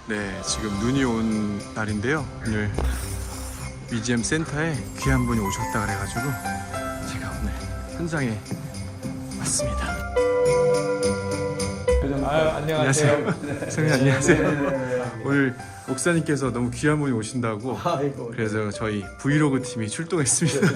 네, 지금 눈이 온 날인데요. 오늘 BGM 센터에 귀한 분이 오셨다 그래가지고 제가 오늘 현장에 왔습니다. 안녕하세요. 선생님 안녕하세요. 오늘 목사님께서 너무 귀한 분이 오신다고 그래서 저희 브이로그 팀이 출동했습니다.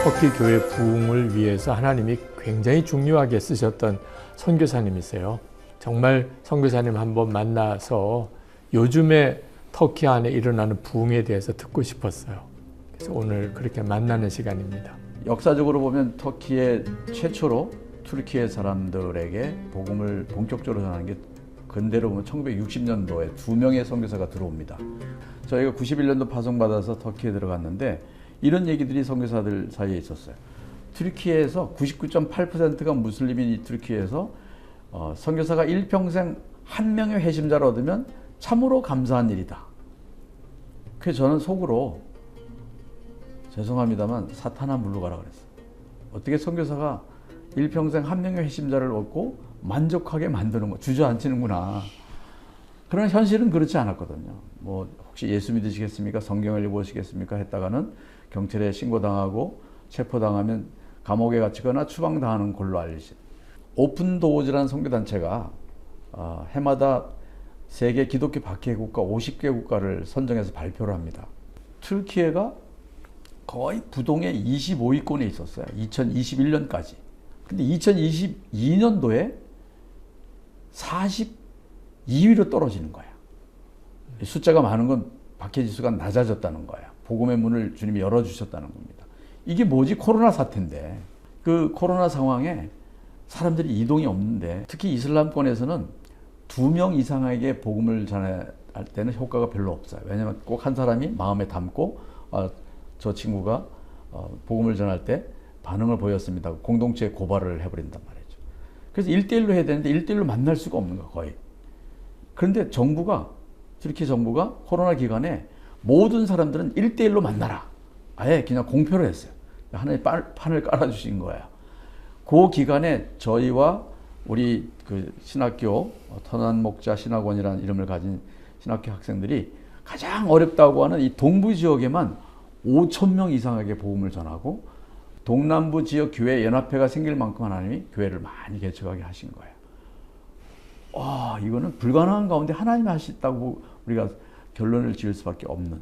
터키 교회 부흥을 위해서 하나님이 굉장히 중요하게 쓰셨던 선교사님이세요. 정말 선교사님 한번 만나서 요즘에 터키 안에 일어나는 부흥에 대해서 듣고 싶었어요. 그래서 오늘 그렇게 만나는 시간입니다. 역사적으로 보면 터키의 최초로 튀르키예 사람들에게 복음을 본격적으로 전하는 게 근대로 보면 1960년도에 2명의 선교사가 들어옵니다. 저희가 91년도 파송받아서 터키에 들어갔는데 이런 얘기들이 선교사들 사이에 있었어요. 튀르키예에서 99.8%가 무슬림인 튀르키예에서 선교사가 일평생 한 명의 회심자를 얻으면 참으로 감사한 일이다. 그래서 저는 속으로 죄송합니다만 사탄아 물러가라 그랬어요. 어떻게 선교사가 일평생 한 명의 회심자를 얻고 만족하게 만드는 거 주저앉히는구나. 그러나 현실은 그렇지 않았거든요. 뭐 혹시 예수 믿으시겠습니까? 성경을 읽으시겠습니까? 했다가는 경찰에 신고당하고 체포당하면 감옥에 갇히거나 추방당하는 걸로 알려진 오픈도어즈라는 선교단체가 해마다 세계 기독교 박해 국가 50개 국가를 선정해서 발표를 합니다. 튀르키예가 거의 부동의 25위권에 있었어요. 2021년까지. 근데 2022년도에 42위로 떨어지는 거야. 숫자가 많은 건 박해 지수가 낮아졌다는 거야. 복음의 문을 주님이 열어주셨다는 겁니다. 이게 뭐지? 코로나 사태인데 그 코로나 상황에 사람들이 이동이 없는데 특히 이슬람권에서는 2명 이상에게 복음을 전할 때는 효과가 별로 없어요. 왜냐하면 꼭 한 사람이 마음에 담고 저 친구가 복음을 전할 때 반응을 보였습니다. 공동체에 고발을 해버린단 말이죠. 그래서 1대1로 해야 되는데 1대1로 만날 수가 없는 거야 거의. 그런데 튀르키예 정부가 코로나 기간에 모든 사람들은 1대1로 만나라. 아예 그냥 공표를 했어요. 하나의 판을 깔아주신 거예요. 그 기간에 저희와 우리 그 신학교 터난목자 신학원이라는 이름을 가진 신학교 학생들이 가장 어렵다고 하는 이 동부 지역에만 5,000명 이상에게 복음을 전하고 동남부 지역 교회 연합회가 생길 만큼 하나님이 교회를 많이 개척하게 하신 거예요. 와, 이거는 불가능한 가운데 하나님이 하셨다고 우리가 결론을 지을 수밖에 없는.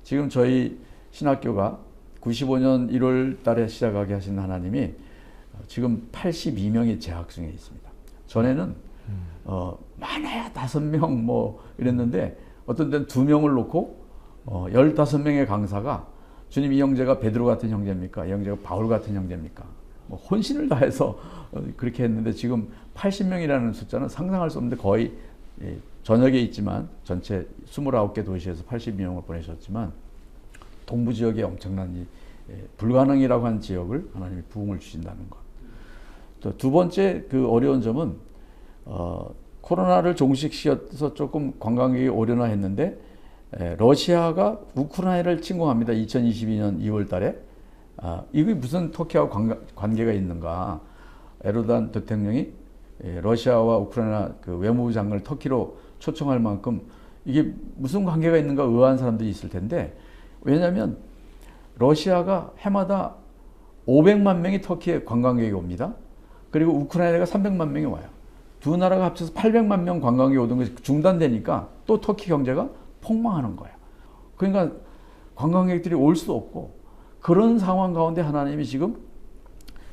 지금 저희 신학교가 95년 1월 달에 시작하게 하신 하나님이 지금 82명이 재학 중에 있습니다. 전에는 많아야 5명 뭐 이랬는데 어떤 데는 2명을 놓고 15명의 강사가 주님 이 형제가 베드로 같은 형제입니까? 이 형제가 바울 같은 형제입니까? 뭐 혼신을 다해서 그렇게 했는데 지금 80명이라는 숫자는 상상할 수 없는데 거의 전역에 있지만 전체 29개 도시에서 82명을 보내셨지만 동부 지역에 엄청난 이 불가능이라고 한 지역을 하나님이 부흥을 주신다는 것. 또 두 번째 그 어려운 점은 코로나를 종식시켜서 조금 관광객이 오려나 했는데 러시아가 우크라이나를 침공합니다. 2022년 2월 달에. 이게 무슨 터키하고 관계가 있는가. 에르도안 대통령이 러시아와 우크라이나 그 외무부 장관을 터키로 초청할 만큼 이게 무슨 관계가 있는가 의아한 사람들이 있을 텐데 왜냐하면 러시아가 해마다 500만 명이 터키에 관광객이 옵니다. 그리고 우크라이나가 300만 명이 와요. 두 나라가 합쳐서 800만 명 관광객이 오던 것이 중단되니까 또 터키 경제가 폭망하는 거예요. 그러니까 관광객들이 올 수도 없고 그런 상황 가운데 하나님이 지금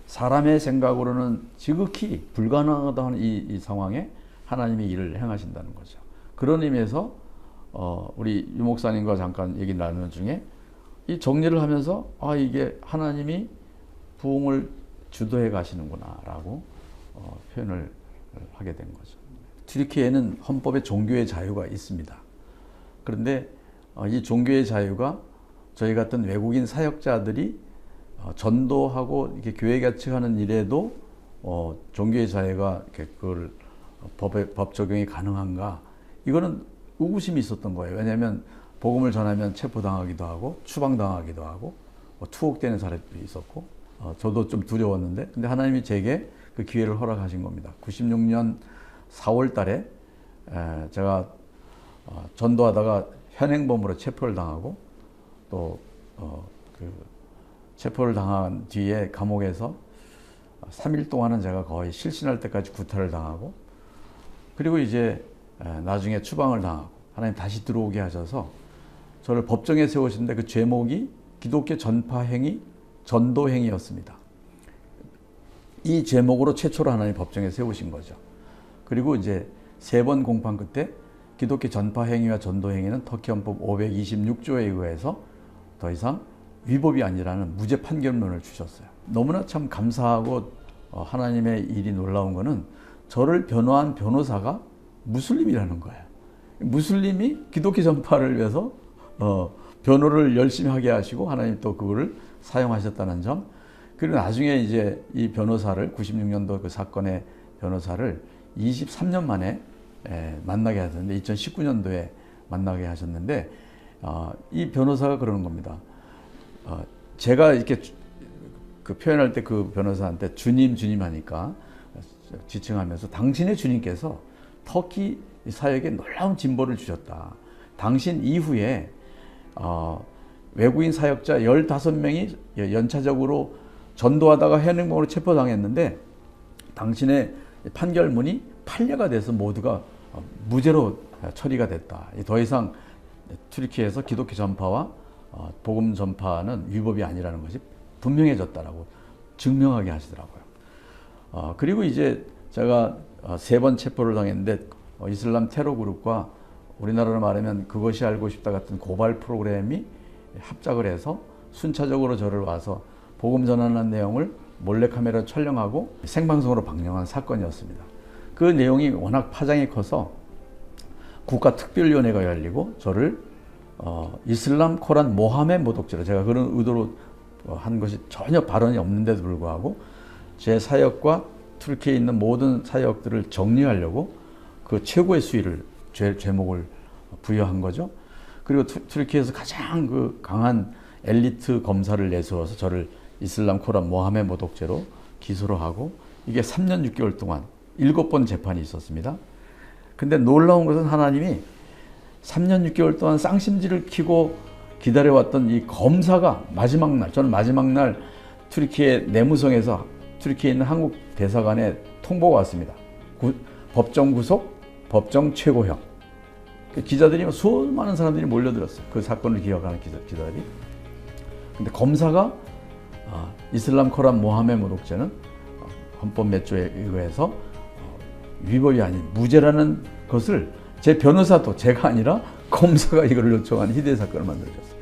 사람의 생각으로는 지극히 불가능하다 하는 이 상황에 하나님이 일을 행하신다는 거죠. 그런 의미에서 우리 유 목사님과 잠깐 얘기 나누는 중에 이 정리를 하면서 이게 하나님이 부흥을 주도해 가시는구나 라고 표현을 하게 된 거죠. 튀르키예는 헌법에 종교의 자유가 있습니다. 그런데 이 종교의 자유가 저희 같은 외국인 사역자들이 전도하고 이렇게 교회 개척하는 일에도 종교의 자유가 그걸 법 적용이 가능한가? 이거는 의구심이 있었던 거예요. 왜냐하면 복음을 전하면 체포당하기도 하고 추방당하기도 하고 투옥되는 사례도 있었고 저도 좀 두려웠는데 근데 하나님이 제게 그 그 기회를 허락하신 겁니다. 96년 4월 달에 제가 전도하다가 현행범으로 체포를 당하고 또 체포를 당한 뒤에 감옥에서 3일 동안은 제가 거의 실신할 때까지 구타를 당하고 그리고 이제 나중에 추방을 당하고 하나님 다시 들어오게 하셔서 저를 법정에 세우셨는데 그 제목이 기독교 전파 행위, 전도 행위였습니다. 이 제목으로 최초로 하나님 법정에 세우신 거죠. 그리고 이제 3번 공판 끝에 기독교 전파 행위와 전도 행위는 터키 헌법 526조에 의해서 더 이상 위법이 아니라는 무죄 판결문을 주셨어요. 너무나 참 감사하고 하나님의 일이 놀라운 거는 저를 변호한 변호사가 무슬림이라는 거예요. 무슬림이 기독교 전파를 위해서 변호를 열심히 하게 하시고 하나님 또 그거를 사용하셨다는 점. 그리고 나중에 이제 이 변호사를 96년도 그 사건의 변호사를 23년 만에 만나게 하셨는데 2019년도에 만나게 하셨는데 이 변호사가 그러는 겁니다. 제가 이렇게 그 표현할 때 그 변호사한테 주님 하니까 지칭하면서 당신의 주님께서 터키 사역에 놀라운 진보를 주셨다. 당신 이후에 외국인 사역자 15명이 연차적으로 전도하다가 현행범으로 체포당했는데 당신의 판결문이 판례가 돼서 모두가 무죄로 처리가 됐다. 더 이상 튀르키예에서 기독교 전파와 복음 전파는 위법이 아니라는 것이 분명해졌다라고 증명하게 하시더라고요. 그리고 이제 제가 3번 체포를 당했는데 이슬람 테러 그룹과 우리나라로 말하면 그것이 알고 싶다 같은 고발 프로그램이 합작을 해서 순차적으로 저를 와서 복음 전하는 내용을 몰래카메라 촬영하고 생방송으로 방영한 사건이었습니다. 그 내용이 워낙 파장이 커서 국가특별위원회가 열리고 저를 이슬람 코란 모하메 모독죄로 제가 그런 의도로 한 것이 전혀 발언이 없는데도 불구하고 제 사역과 튀르키예에 있는 모든 사역들을 정리하려고 그 최고의 수위를 제목을 부여한 거죠. 그리고 튀르키예에서 가장 그 강한 엘리트 검사를 내세워서 저를 이슬람 코란 모하메 모독죄로 기소를 하고 이게 3년 6개월 동안 7번 재판이 있었습니다. 근데 놀라운 것은 하나님이 3년 6개월 동안 쌍심지를 키고 기다려왔던 이 검사가 마지막 날, 저는 마지막 날 튀르키예 내무성에서 튀르키예에 있는 한국 대사관에 통보가 왔습니다. 법정 구속, 법정 최고형. 기자들이 수많은 사람들이 몰려들었어요. 그 사건을 기억하는 기자들이. 근데 검사가 이슬람 코란 모하메 모독죄는 헌법 몇 조에 의해서 위법이 아닌 무죄라는 것을 제 변호사도 제가 아니라 검사가 이걸 요청한 희대의 사건을 만들어줬어요.